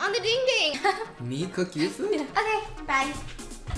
on the ding ding. Me cook your food? Okay, bye.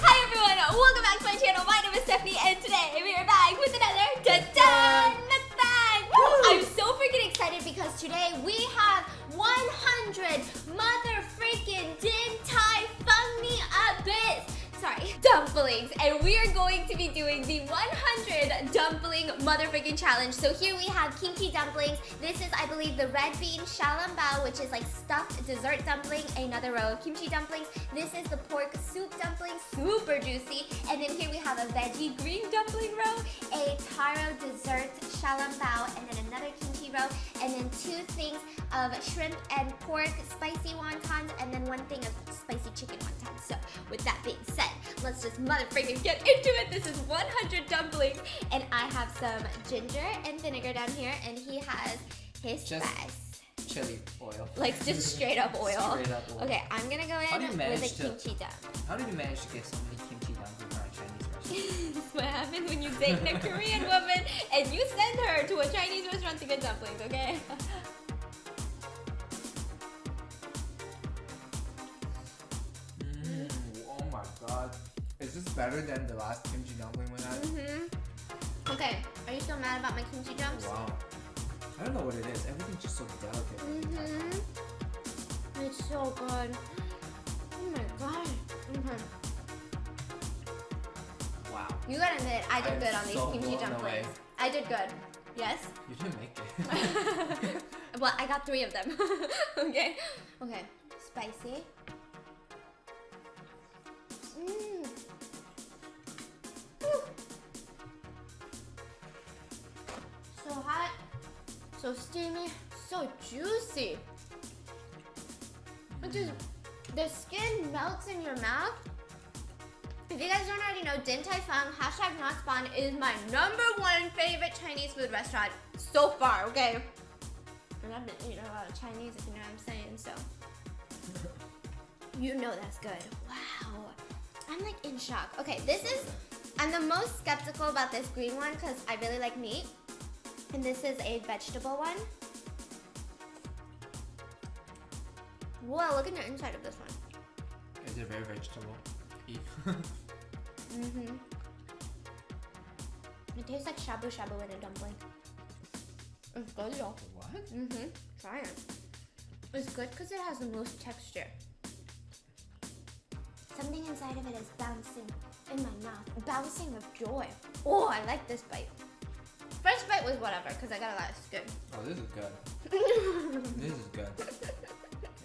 Hi everyone, welcome back to my channel. My name is Stephanie and today we are back with another dun-dun mukbang. I'm so freaking excited because today we have 100 mother freaking din tai fung me a bit. Sorry, dumplings, and we are going to be doing the 100 dumpling motherfucking challenge. So here we have kimchi dumplings. This is, I believe, the red bean xiaolongbao, which is like stuffed dessert dumpling. Another row of kimchi dumplings. This is the pork soup dumpling, super juicy. And then here we have a veggie green dumpling row, a taro dessert xiaolongbao, and then another kimchi row, and then 2 things of shrimp and pork spicy wontons, and then 1 thing of spicy chicken wontons. So with that being said, let's just motherfucking get into it. This is 100 dumplings, and I have some ginger and vinegar down here, and he has his spice. Chili oil. Like just straight up oil. Straight up oil. Okay, I'm gonna go in with a kimchi dump. How did you manage to get so many kimchi dumplings from a Chinese restaurant? This is what happens when you date a Korean woman and you send her to a Chinese restaurant to get dumplings, okay? Oh my god. Is this better than the last kimchi dumpling we had? Okay, are you still mad about my kimchi dumps? Wow. I don't know what it is. Everything's just so delicate. It's so good. Oh my god. Wow. You gotta admit, I did good on these so kimchi blown away. dumplings. I did good. Yes? You didn't make it. Well, I got 3 of them. Okay? Okay. Spicy. Whew. So hot, so steamy, so juicy. It just, the skin melts in your mouth. If you guys don't already know, Din Tai Fung, hashtag not spawn, is my #1 favorite Chinese food restaurant so far, okay? And I've been eating a lot of Chinese, if you know what I'm saying, so. You know that's good. Wow. I'm like in shock. Okay, this is, I'm the most skeptical about this green one because I really like meat. And this is a vegetable one. Whoa, look at the inside of this one. Is it very vegetable? It tastes like shabu shabu in a dumpling. It's good though. What? Try it. It's good because it has the most texture. Something inside of it is bouncing in my mouth. Bouncing with joy. Oh, I like this bite. First bite was whatever because I got a lot of skin. Oh, this is good. This is good.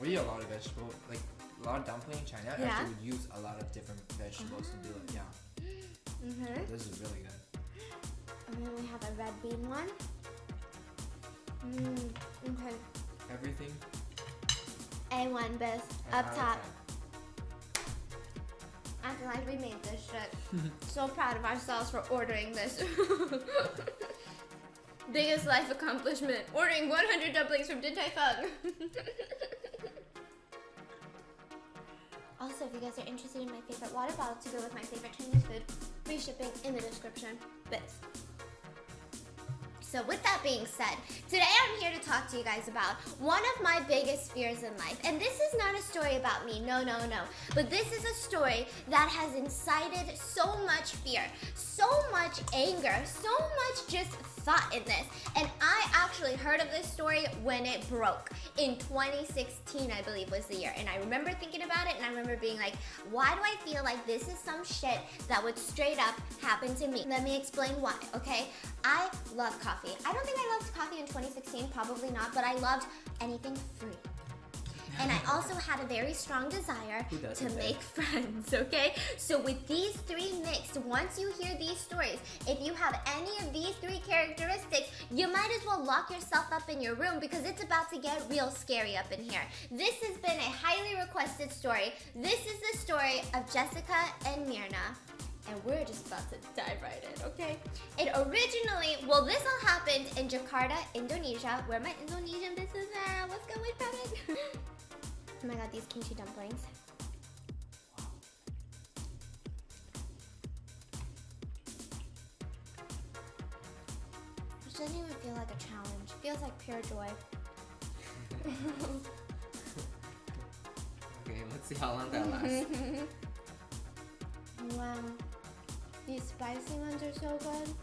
We eat a lot of vegetables, like a lot of dumpling in China. Yeah. Actually, we use a lot of different vegetables to do it. Yeah. This is really good. And then we have a red bean one. Okay. Everything. A1 best up top. Acting like we made this shit. So proud of ourselves for ordering this. Biggest life accomplishment. Ordering 100 dumplings from Din Tai Fung. Also, if you guys are interested in my favorite water bottle to go with my favorite Chinese food, free shipping in the description. Bits. So with that being said, today I'm here to talk to you guys about one of my biggest fears in life. And this is not a story about me, no. But this is a story that has incited so much fear, so much anger, so much just thought in this. And I actually heard of this story when it broke. In 2016, I believe was the year. And I remember thinking about it and I remember being like, why do I feel like this is some shit that would straight up happen to me? Let me explain why, okay? I love coffee. I don't think I loved coffee in 2016, probably not, but I loved anything free. And I also had a very strong desire to make friends, okay? So with these 3 mixed, once you hear these stories, if you have any of these 3 characteristics, you might as well lock yourself up in your room because it's about to get real scary up in here. This has been a highly requested story. This is the story of Jessica and Mirna. And we're just about to dive right in, okay? It originally, well, this all happened in Jakarta, Indonesia, where my Indonesian business are. What's going on? Oh my god, these kimchi dumplings. Wow. Which doesn't even feel like a challenge. It feels like pure joy. Let's see how long that lasts. Wow. These spicy ones are so good.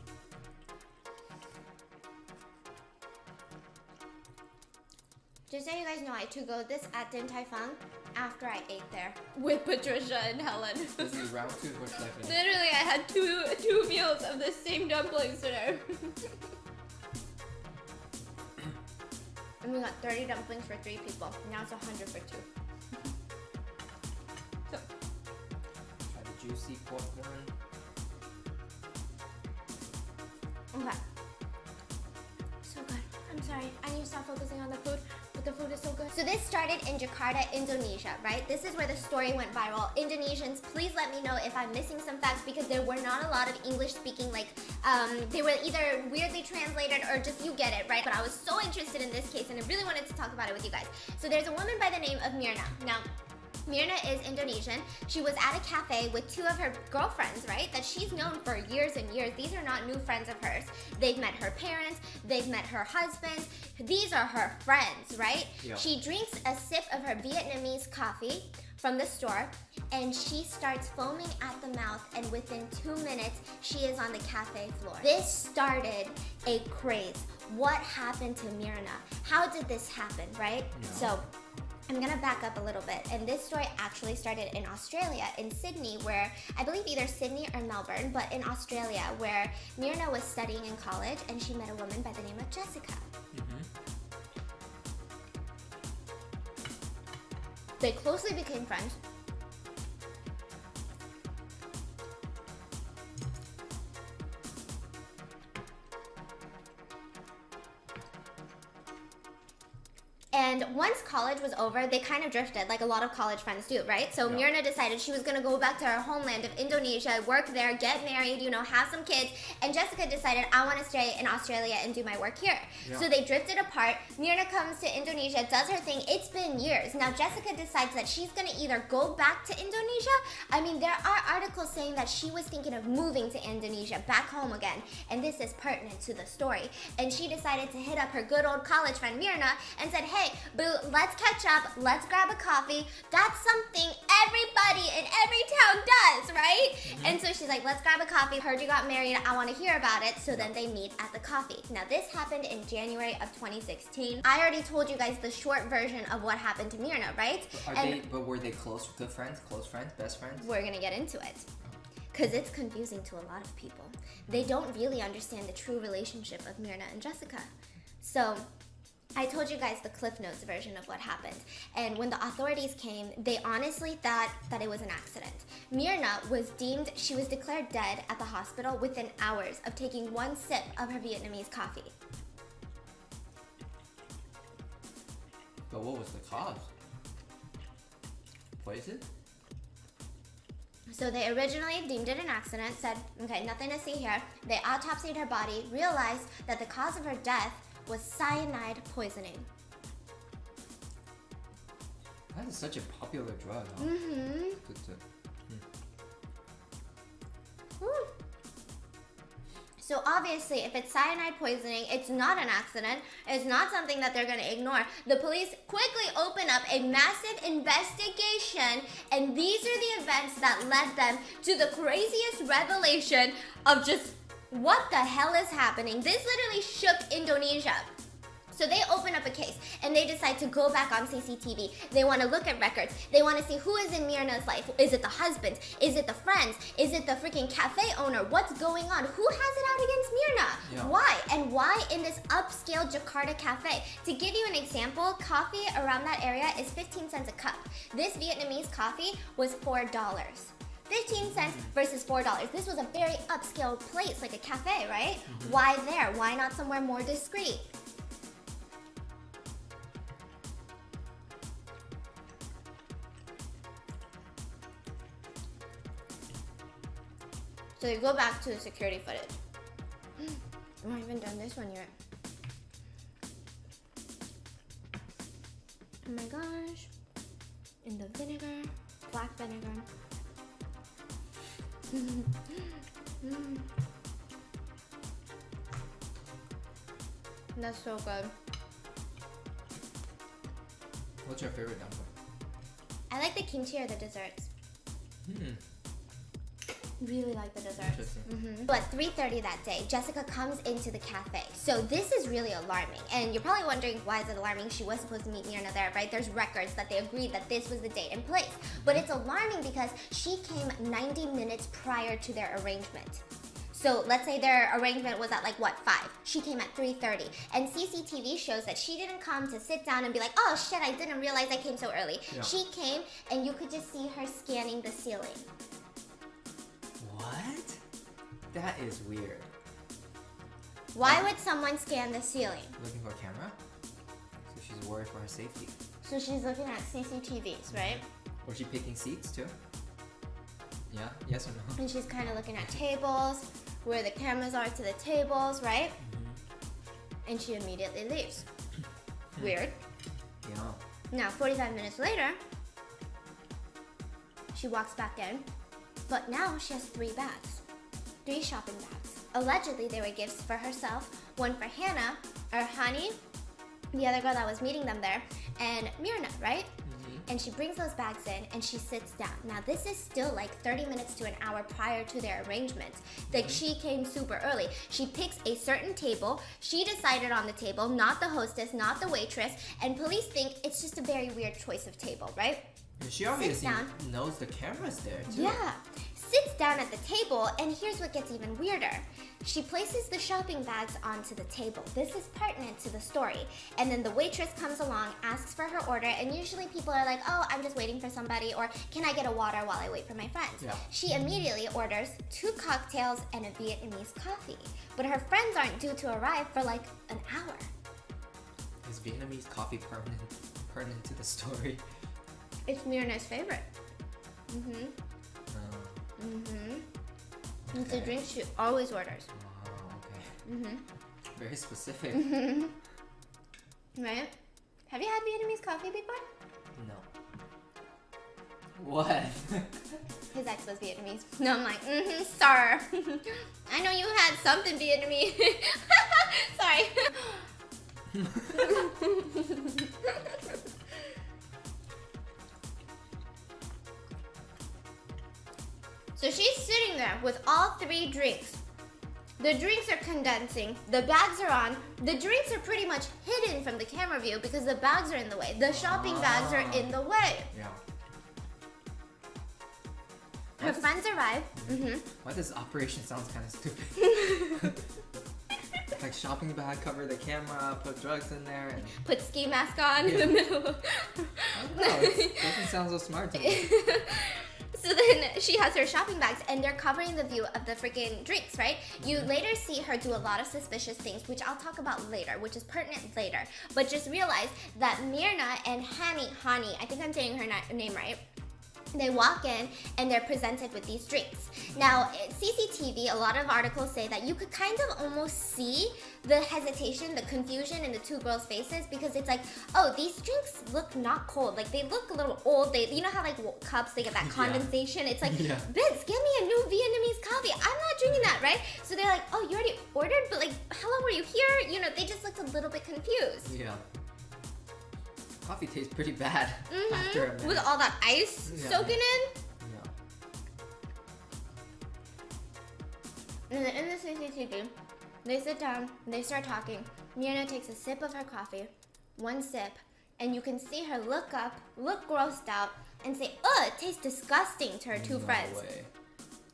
Just so you guys know, I to-go this at Din Tai Fung after I ate there with Patricia and Helen. This is round 2. What's left in it? Literally, I had two meals of the same dumplings today. And we got 30 dumplings for 3 people. Now it's 100 for 2. So. Try the juicy pork one. Okay. So good. I'm sorry. I need to stop focusing on the food, but the food is so good. So this started in Jakarta, Indonesia, right? This is where the story went viral. Indonesians, please let me know if I'm missing some facts because there were not a lot of English speaking, like, they were either weirdly translated or just you get it, right? But I was so interested in this case and I really wanted to talk about it with you guys. So there's a woman by the name of Mirna. Now, Mirna is Indonesian. She was at a cafe with 2 of her girlfriends, right? That she's known for years and years. These are not new friends of hers. They've met her parents. They've met her husband. These are her friends, right? Yeah. She drinks a sip of her Vietnamese coffee from the store and she starts foaming at the mouth, and within 2 minutes, she is on the cafe floor. This started a craze. What happened to Mirna? How did this happen, right? Yeah. So, I'm gonna back up a little bit, and this story actually started in Australia, in Sydney, where I believe either Sydney or Melbourne, but in Australia, where Mirna was studying in college and she met a woman by the name of Jessica. They closely became friends. And once college was over, they kind of drifted, like a lot of college friends do, right? So Yeah. Mirna decided she was gonna go back to her homeland of Indonesia, work there, get married, you know, have some kids. And Jessica decided, I wanna stay in Australia and do my work here. Yeah. So they drifted apart. Mirna comes to Indonesia, does her thing. It's been years. Now Jessica decides that she's gonna either go back to Indonesia. I mean, there are articles saying that she was thinking of moving to Indonesia, back home again. And this is pertinent to the story. And she decided to hit up her good old college friend Mirna and said, hey, boo, let's catch up, let's grab a coffee. That's something everybody in every town does, right? And so she's like, let's grab a coffee. Heard you got married, I want to hear about it. So then they meet at the coffee. Now this happened in January of 2016. I already told you guys the short version of what happened to Mirna, right? But were they close, good friends, close friends, best friends? We're gonna get into it. Because it's confusing to a lot of people. They don't really understand the true relationship of Mirna and Jessica. So I told you guys the Cliff Notes version of what happened. And when the authorities came, they honestly thought that it was an accident. Mirna she was declared dead at the hospital within hours of taking 1 sip of her Vietnamese coffee. But what was the cause? Poison? So they originally deemed it an accident, said, okay, nothing to see here. They autopsied her body, realized that the cause of her death was cyanide poisoning. That is such a popular drug, huh? So obviously, if it's cyanide poisoning, it's not an accident. It's not something that they're gonna ignore. The police quickly open up a massive investigation, and these are the events that led them to the craziest revelation of just what the hell is happening. This literally shook Indonesia. So they open up a case and they decide to go back on CCTV. They want to look at records. They want to see who is in Mirna's life. Is it the husband? Is it the friends? Is it the freaking cafe owner? What's going on? Who has it out against Mirna? Yeah. Why? And why in this upscale Jakarta cafe? To give you an example, coffee around that area is 15 cents a cup. This Vietnamese coffee was $4. 15 cents versus $4. This was a very upscale place, like a cafe, right? Why there? Why not somewhere more discreet? So you go back to the security footage. I'm not even done this one yet. Oh my gosh. In the vinegar, black vinegar. That's so good. What's your favorite dumpling? I like the kimchi or the desserts. Really like the desserts. So at 3:30 that day, Jessica comes into the cafe. So this is really alarming. And you're probably wondering, why is it alarming? She was supposed to meet Mirna there, right? There's records that they agreed that this was the date and place. But it's alarming because she came 90 minutes prior to their arrangement. So let's say their arrangement was at like, what, 5? She came at 3:30. And CCTV shows that she didn't come to sit down and be like, oh shit, I didn't realize I came so early. Yeah. She came and you could just see her scanning the ceiling. What? That is weird. Why would someone scan the ceiling? Looking for a camera? So she's worried for her safety. So she's looking at CCTVs, right? Was she picking seats too? Yeah? Yes or no? And she's kind of looking at tables, where the cameras are to the tables, right? And she immediately leaves. Weird. Yeah. Now, 45 minutes later, she walks back in, but now she has 3 bags. 3 shopping bags. Allegedly, they were gifts for herself, one for Hannah, or Hani, the other girl that was meeting them there, and Mirna, right? And she brings those bags in and she sits down. Now this is still like 30 minutes to an hour prior to their arrangement. Like she came super early. She picks a certain table. She decided on the table, not the hostess, not the waitress. And police think it's just a very weird choice of table, right? And she obviously knows the camera's there too. Yeah. Sits down at the table, and here's what gets even weirder. She places the shopping bags onto the table. This is pertinent to the story. And then the waitress comes along, asks for her order, and usually people are like, oh, I'm just waiting for somebody, or can I get a water while I wait for my friends? Yeah. She immediately orders 2 cocktails and a Vietnamese coffee. But her friends aren't due to arrive for like an hour. Is Vietnamese coffee pertinent to the story? It's Mirna's favorite. It's a drink she always orders. Oh, okay. Very specific. Right? Have you had Vietnamese coffee before? No. What? His ex was Vietnamese. No, I'm like, sir. I know you had something Vietnamese. Sorry. So she's sitting there with all 3 drinks. The drinks are condensing, the bags are on, the drinks are pretty much hidden from the camera view because the bags are in the way. The shopping bags are in the way. Yeah. Her friends arrive. Why does operation sound kind of stupid? Like shopping bag, cover the camera, put drugs in there. And put ski mask on in the middle. I don't know, it doesn't sound so smart to me. So then she has her shopping bags and they're covering the view of the freaking drinks, right? You later see her do a lot of suspicious things, which I'll talk about later, which is pertinent later. But just realize that Mirna and Hani, I think I'm saying her name right, they walk in and they're presented with these drinks. Now, CCTV, a lot of articles say that you could kind of almost see the hesitation, the confusion in the 2 girls' faces because it's like, oh, these drinks look not cold. Like, they look a little old. You know how, like, cups, they get that condensation? It's like, Vince, get me a new Vietnamese coffee. I'm not drinking that, right? So they're like, oh, you already ordered? But, like, how long were you here? You know, they just looked a little bit confused. Yeah. Coffee tastes pretty bad after a minute. With all that ice soaking in. Yeah. And then in the CCTV, they sit down, they start talking. Mirna takes a sip of her coffee, 1 sip, and you can see her look up, look grossed out, and say, ugh, it tastes disgusting to her 2 friends. Way.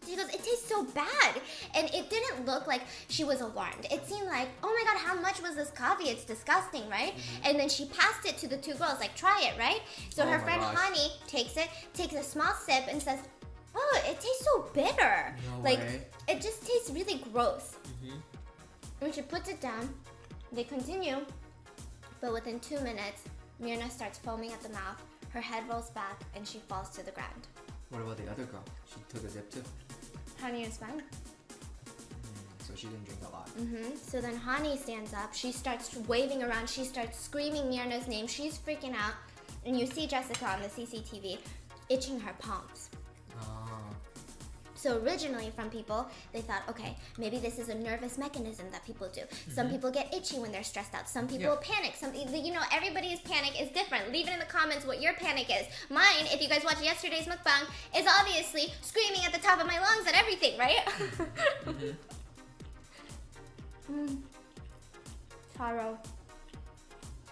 She goes, it tastes so bad. And it didn't look like she was alarmed. It seemed like, oh my God, how much was this coffee? It's disgusting, right? And then she passed it to the 2 girls, like, try it, right? So her friend Hani takes it, takes a small sip and says, oh, it tastes so bitter. No like, way. It just tastes really gross. When she puts it down, they continue. But within 2 minutes, Mirna starts foaming at the mouth. Her head rolls back and she falls to the ground. What about the other girl? She took a sip too. Hani is fine. So she didn't drink a lot. So then Hani stands up. She starts waving around. She starts screaming Mirna's name. She's freaking out. And you see Jessica on the CCTV itching her palms. So originally from people, they thought, okay, maybe this is a nervous mechanism that people do. Some people get itchy when they're stressed out. Some people panic. Everybody's panic is different. Leave it in the comments what your panic is. Mine, if you guys watched yesterday's mukbang, is obviously screaming at the top of my lungs at everything, right? Taro.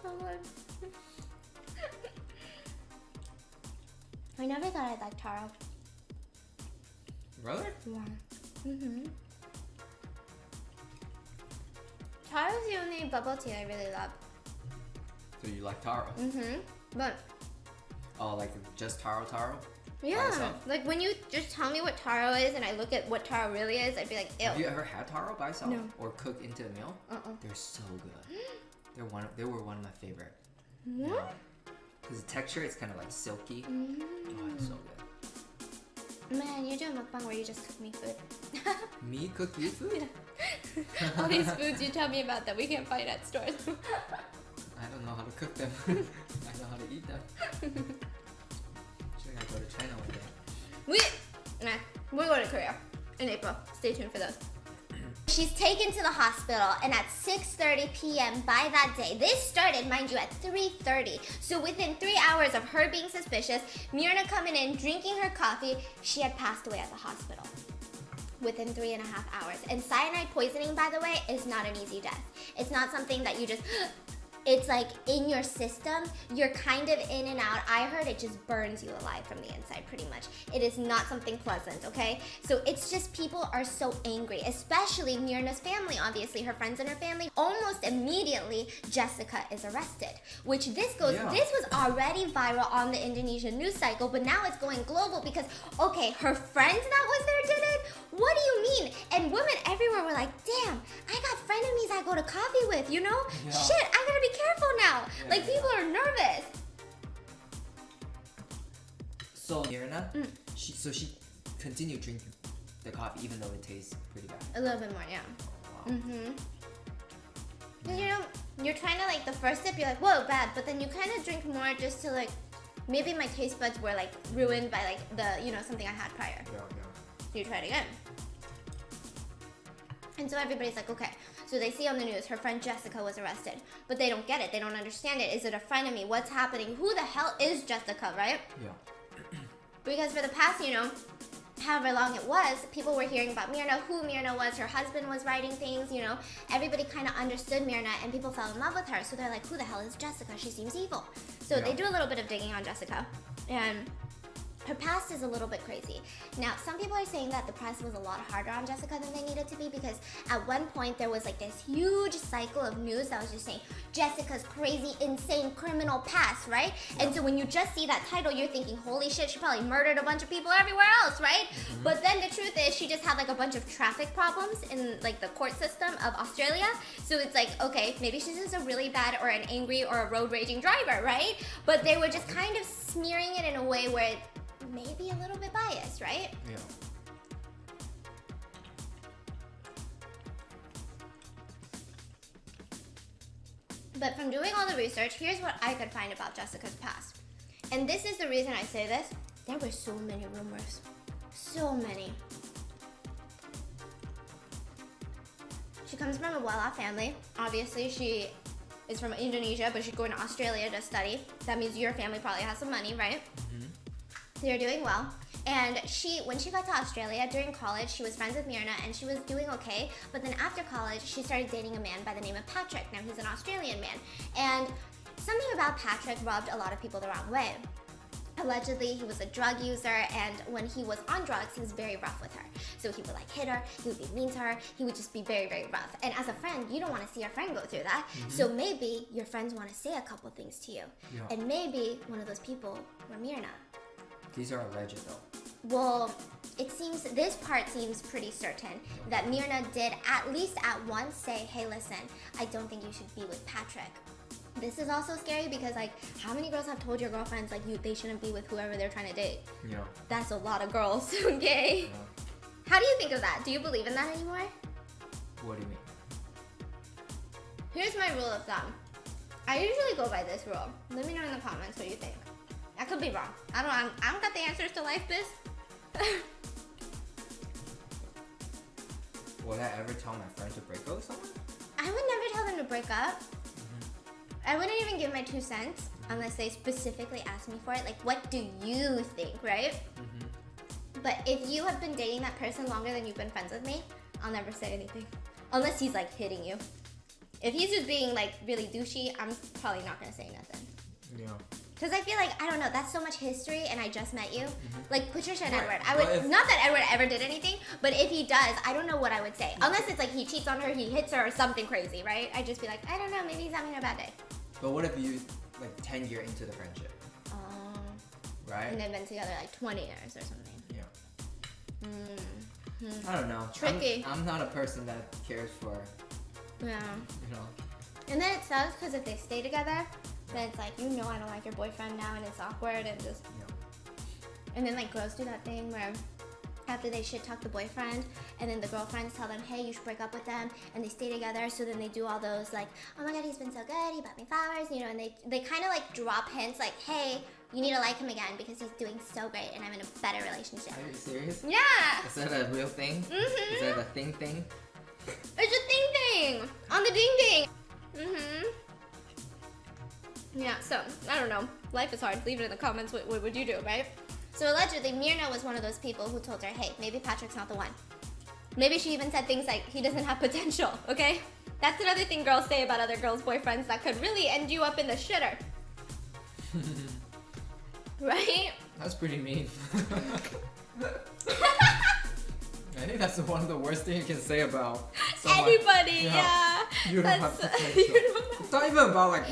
So good. I never thought I'd like taro. Really? Yeah. Taro's the only bubble tea I really love. So you like taro? But Oh, like just taro? yeah, like when you just tell me what taro is and I look at what taro really is, I'd be like, ew. Have you ever had taro by itself? No. Or cooked into a meal? They're so good. They were one of my favorite. What? Because the texture is kind of like silky. Oh, it's so good. Man, you do a mukbang where you just cook me food. Me cook you food? All these foods you tell me about that we can't find at stores. I don't know how to cook them. I know how to eat them. Should I go to China one day? We're going to Korea in April. Stay tuned for those. She's taken to the hospital, and at 6:30 p.m. by that day, this started, mind you, at 3:30. So within 3 hours of her being suspicious, Myrna coming in, drinking her coffee, she had passed away at the hospital within 3.5 hours. And cyanide poisoning, by the way, is not an easy death. It's not something that you just... It's like in your system, you're kind of in and out. I heard it just burns you alive from the inside, pretty much. It is not something pleasant, okay? So it's just people are so angry, especially Myrna's family, obviously, her friends and her family. Almost immediately, Jessica is arrested, which this was already viral on the Indonesian news cycle, but now it's going global because, okay, her friends that was there did it? What do you mean? And women everywhere were like, damn, I got frenemies I go to coffee with, you know? Yeah. Shit, I gotta be careful now. Like, people are nervous. So Myrna, she continued drinking the coffee even though it tastes pretty bad. A little bit more, yeah. Wow. You know, you're trying to, like, the first sip, you're like, whoa, bad. But then you kind of drink more just to, like, maybe my taste buds were, like, ruined by, like, the, you know, something I had prior. Yeah. You try it again. And so everybody's like, okay. So they see on the news her friend Jessica was arrested, but they don't get it. They don't understand it. Is it a frenemy? What's happening? Who the hell is Jessica, right? Yeah. Because for the past, you know, however long it was, people were hearing about Myrna, who Myrna was. Her husband was writing things, you know. Everybody kind of understood Myrna, and people fell in love with her. So they're like, who the hell is Jessica? She seems evil. So they do a little bit of digging on Jessica, and her past is a little bit crazy. Now, some people are saying that the press was a lot harder on Jessica than they needed to be because at one point there was like this huge cycle of news that was just saying Jessica's crazy, insane criminal past, right? And so when you just see that title, you're thinking, holy shit, she probably murdered a bunch of people everywhere else, right? But then the truth is she just had like a bunch of traffic problems in like the court system of Australia. So it's like, okay, maybe she's just a really bad or an angry or a road raging driver, right? But they were just kind of smearing it in a way where it maybe a little bit biased, right? Yeah. But from doing all the research, here's what I could find about Jessica's past. And this is the reason I say this. There were so many rumors. So many. She comes from a well-off family. Obviously, she is from Indonesia, but she's going to Australia to study. That means your family probably has some money, right? So you're doing well. And when she got to Australia during college, she was friends with Myrna and she was doing okay. But then after college, she started dating a man by the name of Patrick. Now he's an Australian man. And something about Patrick rubbed a lot of people the wrong way. Allegedly, he was a drug user, and when he was on drugs, he was very rough with her. So he would like hit her, he would be mean to her, he would just be very, very rough. And as a friend, you don't want to see your friend go through that. So maybe your friends want to say a couple things to you. Yeah. And maybe one of those people were Myrna. These are alleged though. Well, this part seems pretty certain that Myrna did at least at once say, hey, listen, I don't think you should be with Patrick. This is also scary because, like, how many girls have told your girlfriends, like, they shouldn't be with whoever they're trying to date? Yeah. That's a lot of girls, okay? Yeah. How do you think of that? Do you believe in that anymore? What do you mean? Here's my rule of thumb. I usually go by this rule. Let me know in the comments what you think. I could be wrong. I don't got the answers to life, biz. Would I ever tell my friend to break up with someone? I would never tell them to break up. I wouldn't even give my 2 cents unless they specifically asked me for it. Like, what do you think, right? But if you have been dating that person longer than you've been friends with me, I'll never say anything. Unless he's like hitting you. If he's just being like really douchey, I'm probably not gonna say nothing. Yeah. Because I feel like, I don't know, that's so much history and I just met you. Like Patricia and Right. Edward. I would, But if- not that Edward ever did anything, but if he does, I don't know what I would say. Unless it's like he cheats on her, he hits her or something crazy, right? I'd just be like, I don't know, maybe he's having a bad day. But what if you, like 10 years into the friendship, right? And they've been together like 20 years or something. Yeah. I don't know. Tricky. I'm not a person that cares for, Yeah. you know. And then it sucks because if they stay together, then it's like, you know I don't like your boyfriend now and it's awkward and just... Yeah. And then like girls do that thing where after they shit talk the boyfriend and then the girlfriends tell them, hey, you should break up with them, and they stay together, so then they do all those like, oh my god, he's been so good, he bought me flowers, you know, and they kind of like drop hints like, hey, you need to like him again because he's doing so great and I'm in a better relationship. Are you serious? Yeah! Is that a real thing? Is that a thing? It's a thing on the ding ding. Yeah, so I don't know. Life is hard. Leave it in the comments. What would you do, right? So allegedly, Myrna was one of those people who told her, hey, maybe Patrick's not the one. Maybe she even said things like, he doesn't have potential, okay? That's another thing girls say about other girls' boyfriends that could really end you up in the shitter. Right? That's pretty mean. I think that's one of the worst things you can say about someone. Anybody, yeah. You don't have potential. It's not even about like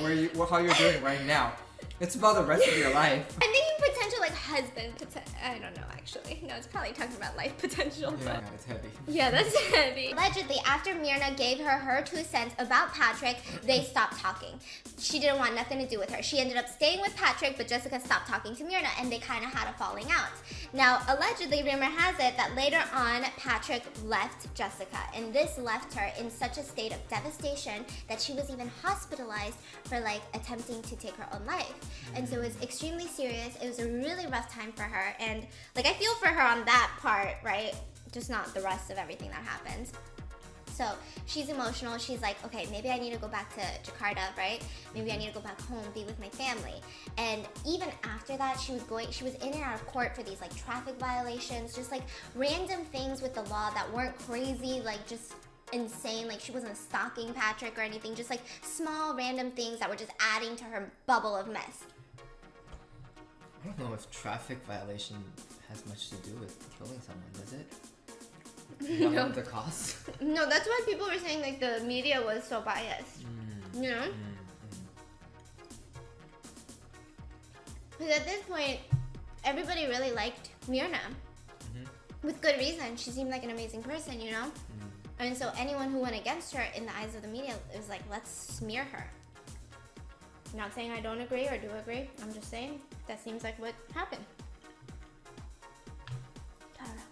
how you're doing right now. It's about the rest of your life. I'm thinking potential like husband potential. I don't know actually. No, it's probably talking about life potential. Yeah, But it's heavy. yeah, that's heavy. Allegedly, after Myrna gave her 2 cents about Patrick, they stopped talking. She didn't want nothing to do with her. She ended up staying with Patrick, but Jessica stopped talking to Myrna, and they kind of had a falling out. Now, allegedly, rumor has it that later on, Patrick left Jessica, and this left her in such a state of devastation that she was even hospitalized for like attempting to take her own life. And so it was extremely serious. It was a really rough time for her, and like I feel for her on that part, right? Just not the rest of everything that happens. So she's emotional. She's like, okay, maybe I need to go back to Jakarta, right? Maybe I need to go back home, be with my family. And even after that, she was in and out of court for these like traffic violations, just like random things with the law that weren't crazy, like just insane. Like she wasn't stalking Patrick or anything, just like small random things that were just adding to her bubble of mess. I don't know if traffic violation has much to do with killing someone, does it? No. The cost? No, that's why people were saying like the media was so biased. You know? Because at this point, everybody really liked Myrna. With good reason. She seemed like an amazing person, you know? And so anyone who went against her in the eyes of the media, it was like, let's smear her. Not saying I don't agree or do agree. I'm just saying that seems like what happened. I don't know.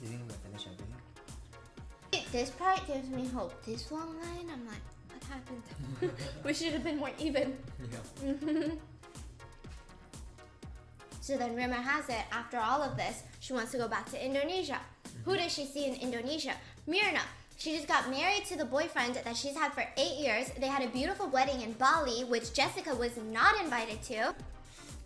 You think we're gonna finish everything? This part gives me hope. This long line, I'm like, what happened? We should have been more even. Yeah. So then rumor has it, after all of this, she wants to go back to Indonesia. Who does she see in Indonesia? Myrna. She just got married to the boyfriend that she's had for 8 years. They had a beautiful wedding in Bali, which Jessica was not invited to.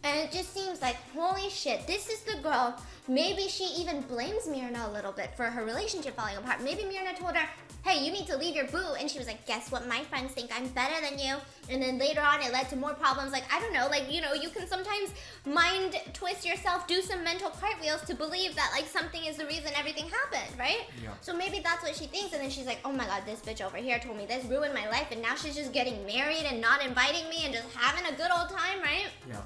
And it just seems like, holy shit, this is the girl. Maybe she even blames Myrna a little bit for her relationship falling apart. Maybe Myrna told her, hey, you need to leave your boo. And she was like, guess what? My friends think I'm better than you. And then later on, it led to more problems. Like, I don't know, like, you know, you can sometimes mind twist yourself, do some mental cartwheels to believe that, like, something is the reason everything happened, right? Yeah. So maybe that's what she thinks. And then she's like, oh my God, this bitch over here told me this, ruined my life. And now she's just getting married and not inviting me and just having a good old time, right? Yeah.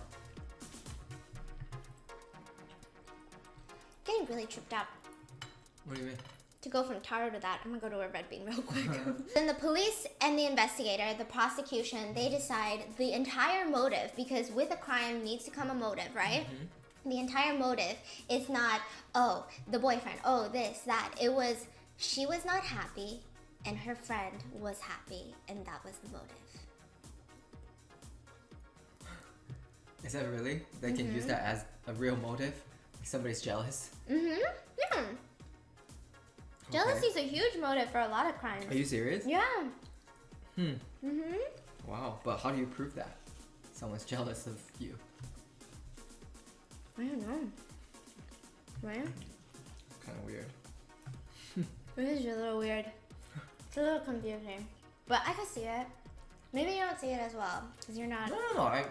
Getting really tripped out. What do you mean? To go from Taro to that, I'm gonna go to a red bean real quick. Then the police and the investigator, the prosecution, they decide the entire motive, because with a crime needs to come a motive, right? The entire motive is not, oh, the boyfriend, oh, this, that. It was, she was not happy and her friend was happy, and that was the motive. Is that really? They can use that as a real motive? Somebody's jealous? Yeah. Jealousy is a huge motive for a lot of crimes. Are you serious? Yeah. Wow, but how do you prove that? Someone's jealous of you. I don't know. Right? Kind of weird. It is a little weird. It's a little confusing. But I can see it. Maybe you don't see it as well, because you're not... No. I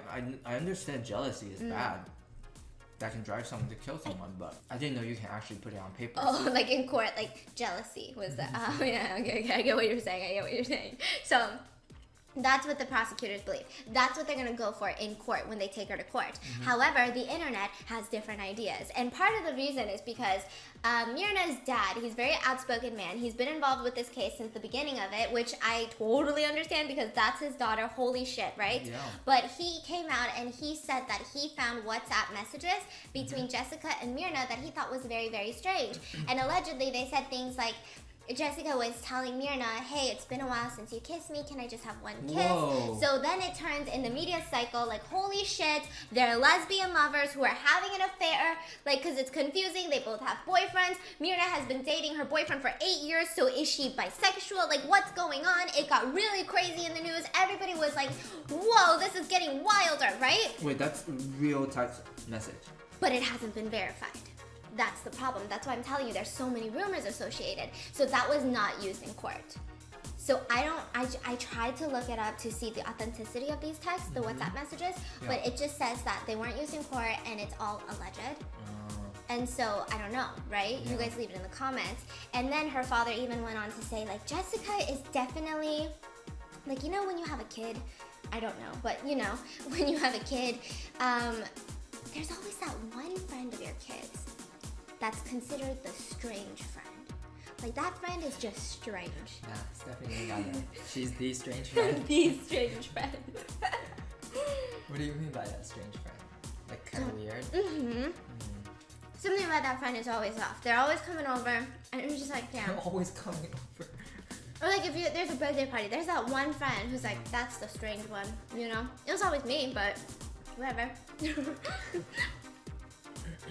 understand jealousy is bad. That can drive someone to kill someone, but I didn't know you can actually put it on paper. Oh, like in court, like jealousy was the... Oh, yeah, okay, I get what you're saying. So... that's what the prosecutors believe. That's what they're going to go for in court when they take her to court. However, the internet has different ideas. And part of the reason is because Myrna's dad, he's a very outspoken man. He's been involved with this case since the beginning of it, which I totally understand because that's his daughter. Holy shit, right? Yeah. But he came out and he said that he found WhatsApp messages between Jessica and Myrna that he thought was very, very strange. And allegedly, they said things like, Jessica was telling Myrna, hey, it's been a while since you kissed me. Can I just have one kiss? Whoa. So then it turns in the media cycle like, holy shit, they're lesbian lovers who are having an affair. Like, because it's confusing. They both have boyfriends. Myrna has been dating her boyfriend for 8 years. So is she bisexual? Like, what's going on? It got really crazy in the news. Everybody was like, whoa, this is getting wilder, right? Wait, that's real text message. But it hasn't been verified. That's the problem. That's why I'm telling you there's so many rumors associated. So that was not used in court. So I tried to look it up to see the authenticity of these texts, the WhatsApp messages, but it just says that they weren't used in court and it's all alleged. And so, I don't know, right? You guys leave it in the comments. And then her father even went on to say, like, Jessica is definitely, like, you know when you have a kid, I don't know, but you know, when you have a kid, there's always that one friend of your kids that's considered the strange friend. Like, that friend is just strange. Yeah, Stephanie got that. She's the strange friend. The strange friend. What do you mean by that strange friend? Like, kind of weird? Something about that friend is always off. They're always coming over, and it was just like, damn. They're always coming over. Or like, if there's a birthday party, there's that one friend who's like, that's the strange one, you know? It was always me, but whatever.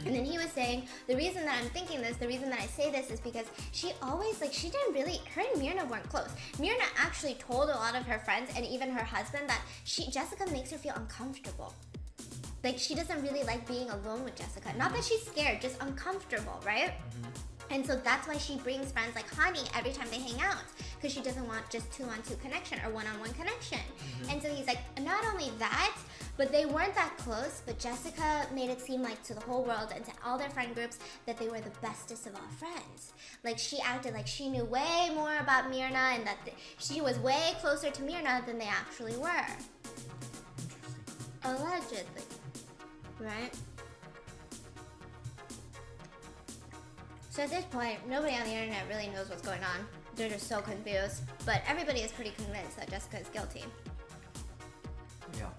And then he was saying, the reason that I'm thinking this, the reason that I say this is because she always, like, she didn't really, her and Myrna weren't close. Myrna actually told a lot of her friends and even her husband that Jessica makes her feel uncomfortable. Like, she doesn't really like being alone with Jessica. Not that she's scared, just uncomfortable, right? And so that's why she brings friends like Honey every time they hang out, because she doesn't want just two-on-two connection or one-on-one connection. And so he's like, not only that, but they weren't that close, but Jessica made it seem like to the whole world and to all their friend groups that they were the bestest of all friends. Like, she acted like she knew way more about Myrna and that she was way closer to Myrna than they actually were. Allegedly. Right? So at this point, nobody on the internet really knows what's going on. They're just so confused. But everybody is pretty convinced that Jessica is guilty. Yeah.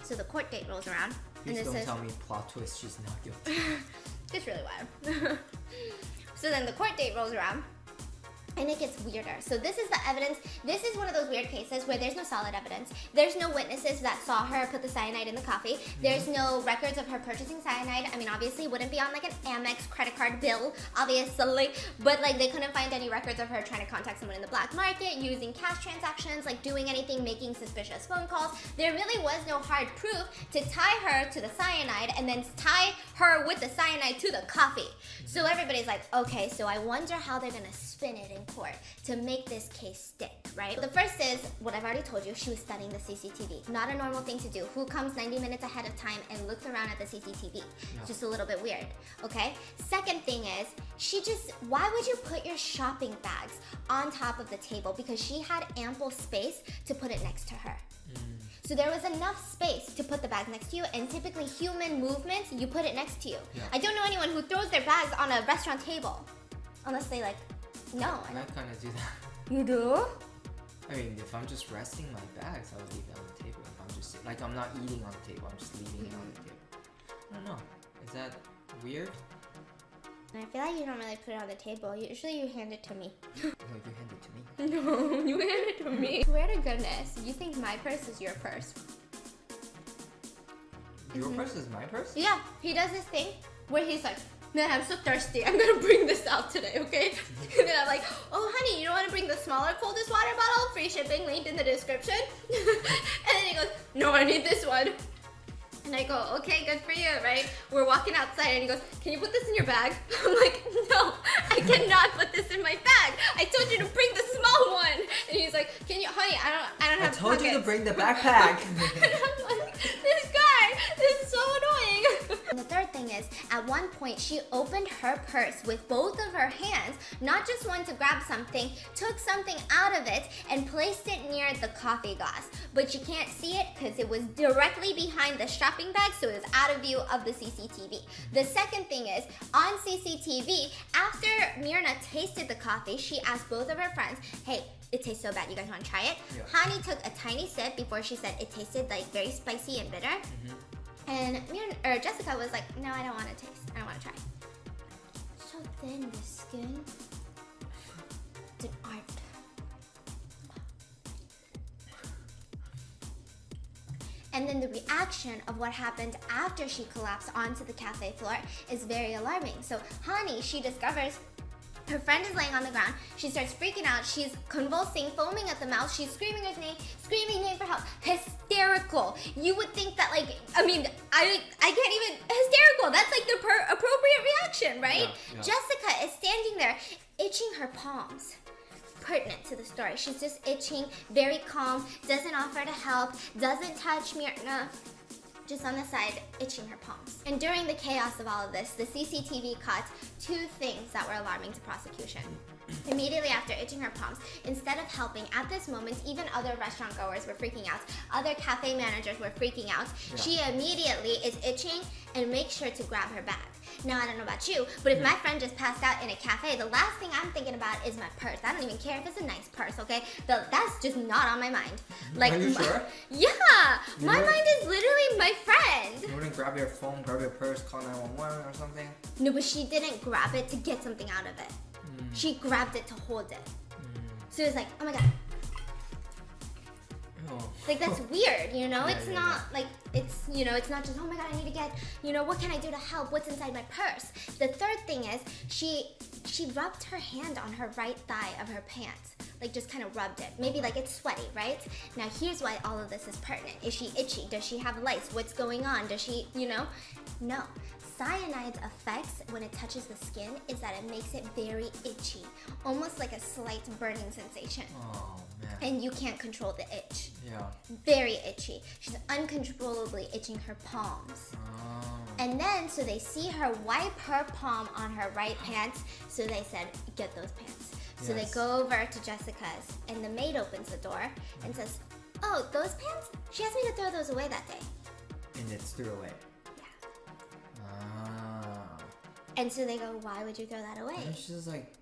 So the court date rolls around. Please don't tell me plot twist, she's not guilty. It's really wild. So then the court date rolls around. And it gets weirder. So this is the evidence. This is one of those weird cases where there's no solid evidence. There's no witnesses that saw her put the cyanide in the coffee. There's no records of her purchasing cyanide. I mean, obviously, it wouldn't be on like an Amex credit card bill, obviously. But like, they couldn't find any records of her trying to contact someone in the black market, using cash transactions, like doing anything, making suspicious phone calls. There really was no hard proof to tie her to the cyanide and then tie her with the cyanide to the coffee. So everybody's like, okay, so I wonder how they're gonna spin it in court to make this case stick, right? The first is what I've already told you. She was studying the CCTV. Not a normal thing to do. Who comes 90 minutes ahead of time and looks around at the CCTV? Yeah. Just a little bit weird, okay? Second thing is, why would you put your shopping bags on top of the table? Because she had ample space to put it next to her. So there was enough space to put the bag next to you, and typically human movements, you put it next to you. Yeah. I don't know anyone who throws their bags on a restaurant table. Unless they like, no. I kind of do that. You do? I mean, if I'm just resting my bags, I would leave it on the table. If I'm just, like, I'm not eating on the table, I'm just leaving it on the table. I don't know. Is that weird? I feel like you don't really put it on the table. Usually you hand it to me. No, you hand it to me. No, you hand it to me. Swear to goodness, you think my purse is your purse. Your purse is my purse? Yeah, he does this thing where he's like, man, I'm so thirsty. I'm gonna bring this out today, okay? And then I'm like, oh, honey, you don't want to bring the smaller, coldest water bottle? Free shipping, linked in the description. And then he goes, no, I need this one. And I go, okay, good for you, right? We're walking outside and he goes, can you put this in your bag? I'm like, no, I cannot put this in my bag. I told you to bring the small one. And he's like, can you, honey, I don't have I told you to pockets." bring the backpack. And I'm like, this guy is so annoying. And the third thing is, at one point, she opened her purse with both of her hands, not just one to grab something, took something out of it and placed it near the coffee glass. But you can't see it because it was directly behind the shopping bag, so it was out of view of the CCTV. The second thing is, on CCTV, after Mirna tasted the coffee, she asked both of her friends, hey, it tastes so bad, you guys want to try it? Yeah. Hani took a tiny sip before she said it tasted like very spicy and bitter. And Jessica was like, no, I don't want to taste. I don't want to try. So thin, the skin. It's an art. And then the reaction of what happened after she collapsed onto the cafe floor is very alarming. So Hani, she discovers her friend is laying on the ground. She starts freaking out. She's convulsing, foaming at the mouth. She's screaming his name, screaming name for help. Hysterical. You would think that, like, I mean, I can't even, hysterical. That's like the appropriate reaction, right? Yeah. Jessica is standing there itching her palms. Pertinent to the story. She's just itching, very calm, doesn't offer to help, doesn't touch Mirna. Just on the side, itching her palms. And during the chaos of all of this, the CCTV caught two things that were alarming to prosecution. Immediately after itching her palms, instead of helping, at this moment, even other restaurant goers were freaking out. Other cafe managers were freaking out. Yeah. She immediately is itching and makes sure to grab her bag. Now, I don't know about you, but if my friend just passed out in a cafe, the last thing I'm thinking about is my purse. I don't even care if it's a nice purse, okay? That's just not on my mind. Like, Are you sure? Yeah! My mind is literally my friend. You wouldn't grab your phone, grab your purse, call 911 or something? No, but she didn't grab it to get something out of it. She grabbed it to hold it. So it was like, oh my god. Oh. Like, that's weird, you know? Yeah, It's yeah, not like, it's, you know, it's not just, oh my god, I need to get, you know, what can I do to help? What's inside my purse? The third thing is, she rubbed her hand on her right thigh of her pants. Like, just kind of rubbed it. Maybe like it's sweaty, right? Now, here's why all of this is pertinent. Is she itchy? Does she have lice? What's going on? Does she, you know? No. Cyanide's effects when it touches the skin is that it makes it very itchy. Almost like a slight burning sensation. Oh, man. And you can't control the itch. Yeah. Very itchy. She's uncontrollably itching her palms. Oh. And then, so they see her wipe her palm on her right pants, so they said, get those pants. So Yes. they go over to Jessica's, and the maid opens the door and says, oh, those pants? She asked me to throw those away that day. And it's threw away. Yeah. Ah. And so they go, why would you throw that away? And she's like,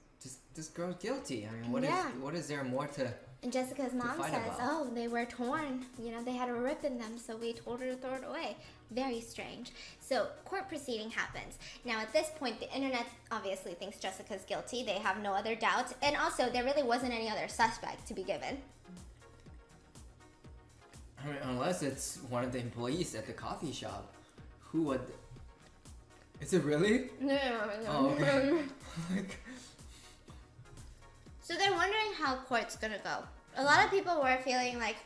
this girl's guilty. I mean, Yeah. what is there more to... And Jessica's mom fight says, about. oh, they were torn. You know, they had a rip in them, so we told her to throw it away. Very strange. So, court proceeding happens. Now, at this point, the internet obviously thinks Jessica's guilty. They have no other doubt. And also, there really wasn't any other suspect to be given. I mean, unless it's one of the employees at the coffee shop. Who would... Is it really? No. Oh, okay. Like... So they're wondering how court's gonna go. A lot of people were feeling like,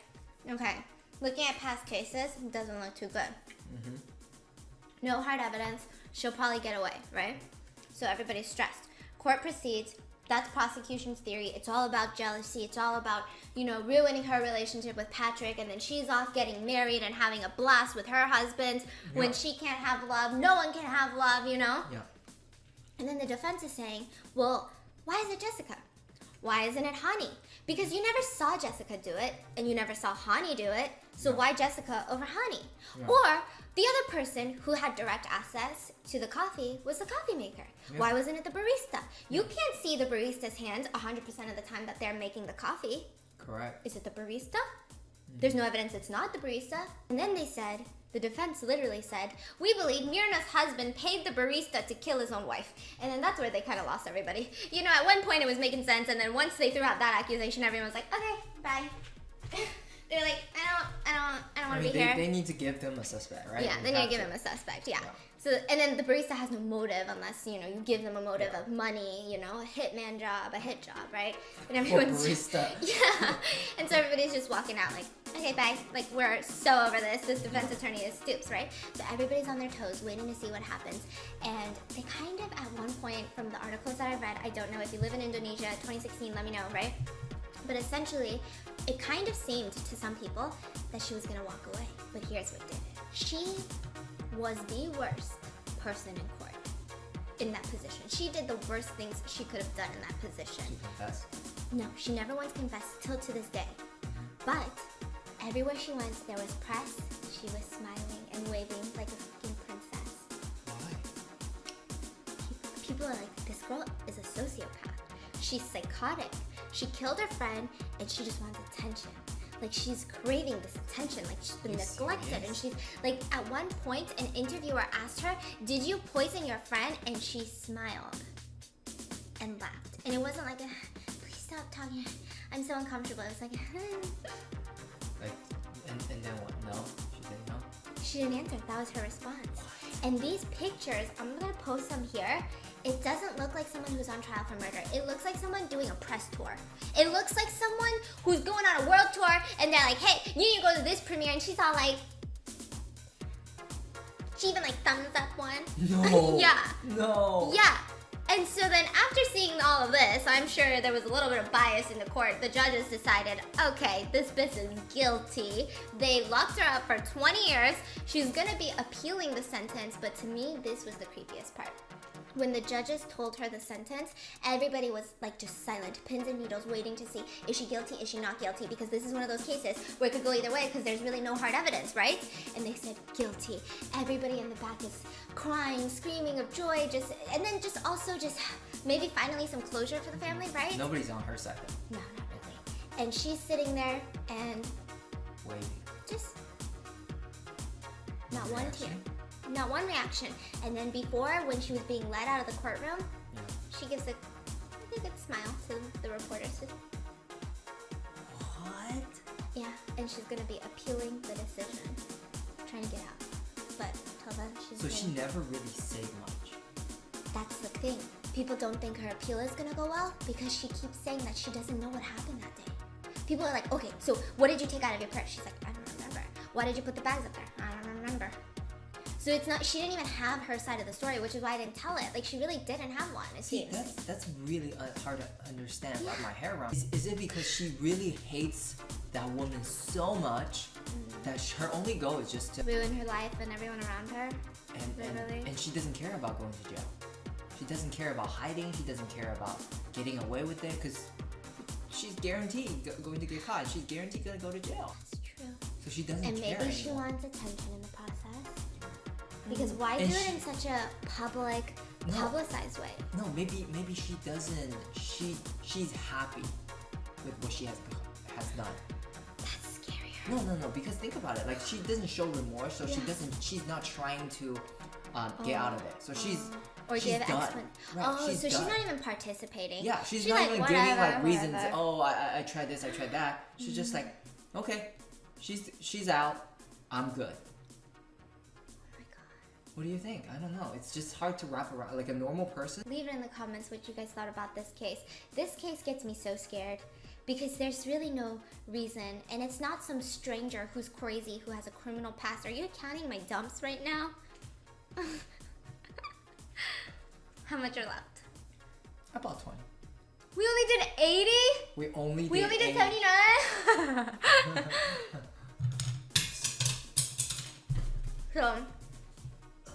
okay, looking at past cases, it doesn't look too good. No hard evidence, she'll probably get away, right? So everybody's stressed. Court proceeds, that's prosecution's theory. It's all about jealousy. It's all about, you know, ruining her relationship with Patrick, and then she's off getting married and having a blast with her husband when Yeah. she can't have love. No one can have love, you know? Yeah. And then the defense is saying, well, why is it Jessica? Why isn't it Hani? Because you never saw Jessica do it, and you never saw Hani do it, so Yeah. why Jessica over Hani? Yeah. Or the other person who had direct access to the coffee was the coffee maker. Yeah. Why wasn't it the barista? You can't see the barista's hands 100% of the time that they're making the coffee. Correct. Is it the barista? There's no evidence it's not the barista. And then they said, the defense literally said, we believe Mirna's husband paid the barista to kill his own wife. And then that's where they kind of lost everybody. You know, at one point it was making sense, and then once they threw out that accusation, everyone was like, okay, bye. They're like, I don't want I to mean, be here. they need to give them a suspect, right? Yeah, You they need to have give him a suspect. Yeah. So, and then the barista has no motive unless, you know, you give them a motive of money, you know, a hitman job, a hit job, right? And everyone's barista. Yeah. And so everybody's just walking out like, okay, bye. Like, we're so over this. This defense attorney is Stoops, right? So everybody's on their toes waiting to see what happens. And they kind of, at one point, from the articles that I read, I don't know, if you live in Indonesia, 2016, let me know, right? But essentially, it kind of seemed to some people that she was gonna walk away. But here's what did it. She was the worst person in court in that position. She did the worst things she could have done in that position. She confessed? No, she never once confessed till to this day. But everywhere she went, there was press. She was smiling and waving like a fucking princess. Why? People are like, this girl is a sociopath. She's psychotic. She killed her friend and she just wants attention. Like, she's craving this attention. Like, she's been neglected. And she's like, at one point, an interviewer asked her, did you poison your friend? And she smiled and laughed. And it wasn't like, please stop talking. I'm so uncomfortable. It was like, Like, and then what? No? She didn't know? She didn't answer. That was her response. And these pictures, I'm gonna post them here. It doesn't look like someone who's on trial for murder. It looks like someone doing a press tour. It looks like someone who's going on a world tour and they're like, hey, you need to go to this premiere, and she's all like, she even like thumbs up one. No. Yeah. No. Yeah. And so then after seeing all of this, I'm sure there was a little bit of bias in the court. The judges decided, okay, this bitch is guilty. They locked her up for 20 years. She's gonna be appealing the sentence, but to me, this was the creepiest part. When the judges told her the sentence, everybody was like just silent, pins and needles, waiting to see, is she guilty, is she not guilty? Because this is one of those cases where it could go either way because there's really no hard evidence, right? And they said guilty. Everybody in the back is crying, screaming of joy, and then just also maybe finally some closure for the family, right? Nobody's on her side though. No, not really. And she's sitting there and Waiting. just No not one reaction? tear. Not one reaction. And then before, when she was being led out of the courtroom, Yeah. she gives a good smile to the reporters. What? Yeah, and she's gonna be appealing the decision, trying to get out. But till then, So she never really said much. That's the thing. People don't think her appeal is gonna go well because she keeps saying that she doesn't know what happened that day. People are like, okay, so what did you take out of your purse? She's like, I don't remember. Why did you put the bags up there? I don't remember. So it's not, she didn't even have her side of the story, which is why I didn't tell it. Like, she really didn't have one, it See, seems. that's really hard to understand about my hair around. Is it because she really hates that woman so much that her only goal is just to Ruin her life and everyone around her. and she doesn't care about going to jail. She doesn't care about hiding. She doesn't care about getting away with it because she's guaranteed going to get caught. She's guaranteed gonna go to jail. That's true. So she doesn't And care maybe she anymore. wants attention in the process. Because why And do it in such a public, No. publicized way? No, maybe she doesn't. She's happy with what she has done. That's scarier. No. Because think about it. Like she doesn't show remorse, so she Yeah. doesn't. She's not trying to get out of it. So she's Or she's give done. explanation. Right, Oh, she's so she's done. not even participating. Yeah, she's She's not like, even giving like whatever, reasons. whatever. Oh, I tried this, I tried that. She's just like, okay, she's out. I'm good. Oh my God. What do you think? I don't know. It's just hard to wrap around. Like a normal person. Leave it in the comments what you guys thought about this case. This case gets me so scared because there's really no reason, and it's not some stranger who's crazy who has a criminal past. Are you counting my dumps right now? How much are left? About 20. We only did 80? We only did 80. 79? So,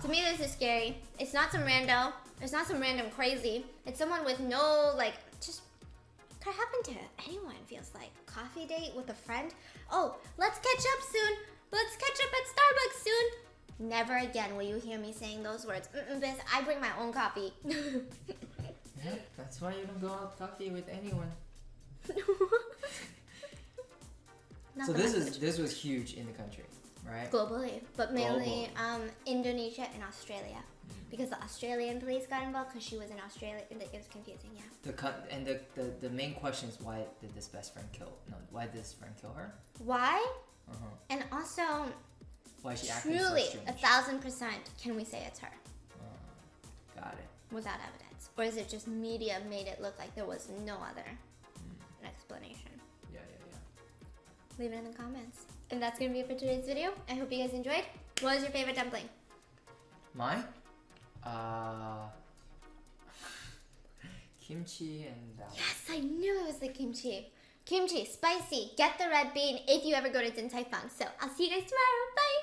to me this is scary. It's not some rando. It's not some random crazy. It's someone with no, like, just could happen to anyone, feels like. Coffee date with a friend. Oh, let's catch up soon. Let's catch up at Starbucks soon. Never again will you hear me saying those words. Biz, I bring my own coffee. Yeah, that's why you don't go out coffee with anyone. Not So the message. this was huge in the country, right? Globally, but mainly Indonesia and Australia. because the Australian police got involved because she was in Australia. It was confusing, yeah. The main question is, why did this best friend kill? No, why did this friend kill her? Why? Uh-huh. And also, Why is she acting so truly, strange? 1,000%, can we say it's her? Got it. Without evidence. Or is it just media made it look like there was no other explanation? Yeah. Leave it in the comments. And that's going to be it for today's video. I hope you guys enjoyed. What was your favorite dumpling? Mine? Kimchi and that one. Yes, I knew it was the kimchi. Kimchi, spicy. Get the red bean if you ever go to Din Tai Fung. So I'll see you guys tomorrow. Bye!